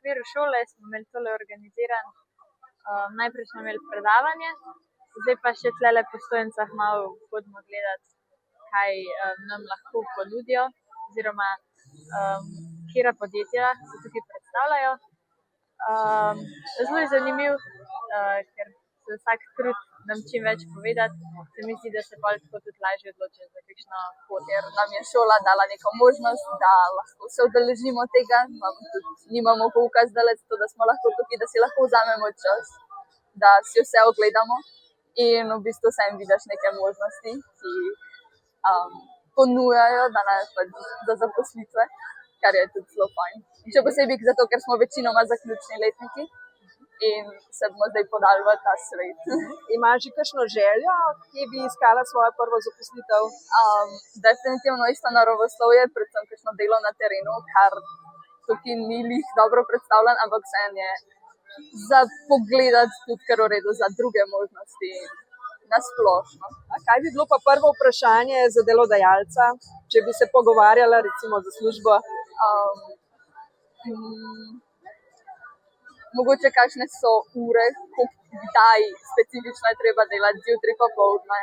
okviru šole smo imeli tole organiziran. Najprej smo imeli predavanje, zdaj pa še tlele po stojnicah malo hodimo gledati, kaj nam lahko ponudijo oziroma katera podjetja se tukaj predstavljajo. Zelo je zanimiv, ker se vsak trud nam čim več povedati. Se mi zdi, da se pol tako tudi lažje odločiš za kakšno pot. Ker nam je šola dala neko možnost, da lahko se udeležimo tega. Nimamo pouka zdajle, zato da smo lahko tukaj, da si lahko vzamemo čas, da si vse ogledamo in v bistvu se jim vidiš neke možnosti, ki ponujajo za zaposlitve, kar je tudi zelo fajn. Še posebej zato, ker smo večinoma zaključni letniki in se bomo zdaj podali v ta svet. Imaš že kakšno željo, kje bi iskala svojo prvo zaposlitev? Definitivno isto naravoslovje, predvsem kakšno delo na terenu, kar tukaj ni lih dobro predstavljen, ampak vseeno je za pogledati tudi kar v redu za druge možnosti na splošno. Kaj bi bilo pa prvo vprašanje za delodajalca, če bi se pogovarjala recimo za službo? Mogoče kakšne so ure, kdaj specifično je treba delati zjutraj popoldne,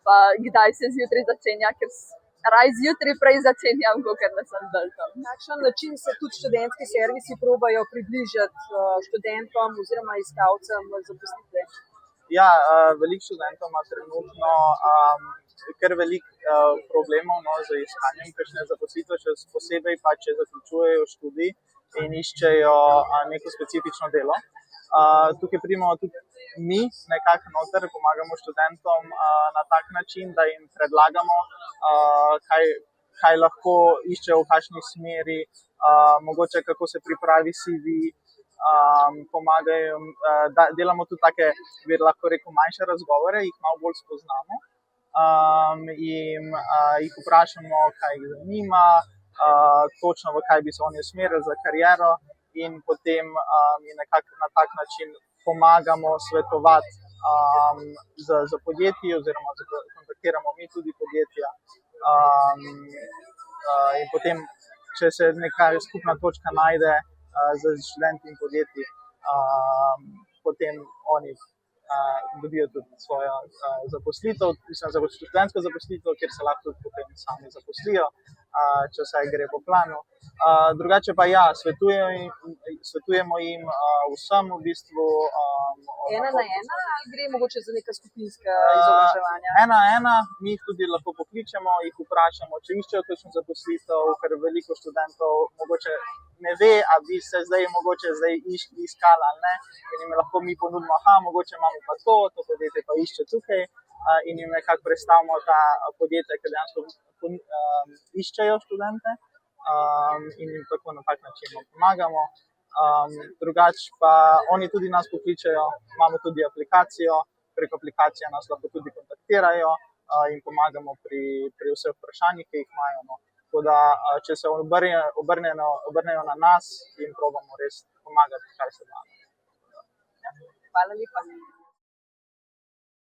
pa kdaj se zjutraj začenja, ker raj zjutraj prej začenjam, kakor da sem dol tam. Na kakšen način se tudi študentski servisi probajo približati študentom oziroma iskalcem zaposlitve? Ja, veliko študentov ima trenutno kar veliko problemov z iskanjem kakšne zaposlitve, še posebej pa, če zaključujejo študij in iščejo neko specifično delo. Tukaj pridemo tudi mi nekako noter, pomagamo študentom na tak način, da jim predlagamo, kaj lahko iščejo, v kakšni smeri, mogoče kako se pripravi CV, pomagajo, delamo tudi take, bi lahko rekel, manjše razgovore, jih malo bolj spoznamo, jih vprašamo, kaj jih zanima, točno v kaj bi se oni usmerili za kariero in potem jim nekako na tak način pomagamo svetovati za podjetje oziroma kontaktiramo mi tudi podjetja. In potem, če se neka skupna točka najde za študenti in podjetji, potem oni dobijo tudi svojo zaposlitev, študentsko zaposlitev, kjer se lahko tudi potem sami zaposlijo, če vse gre po planu. Drugače pa ja, svetujemo jim vsem v bistvu. Ena na ena ali gre mogoče za neka skupinska izobraževanja? Ena na ena, mi jih tudi lahko pokličemo, jih vprašamo, če iščejo kakšno zaposlitev, ker veliko študentov mogoče ne ve, a bi se mogoče iskala ali ne, in jim lahko mi ponudimo, mogoče imamo pa to podjetje pa išče tukaj, in jim nekako predstavimo ta podjetja, ki dejansko iščejo študente, in jim tako na tak način pomagamo. Drugače pa oni tudi nas pokličejo, imamo tudi aplikacijo, preko aplikacije nas lahko tudi kontaktirajo in pomagamo pri vseh vprašanjih, ki jih imajo. Tako da, če se obrnejo na nas, jim probamo res pomagati, kar se da. Hvala lepa.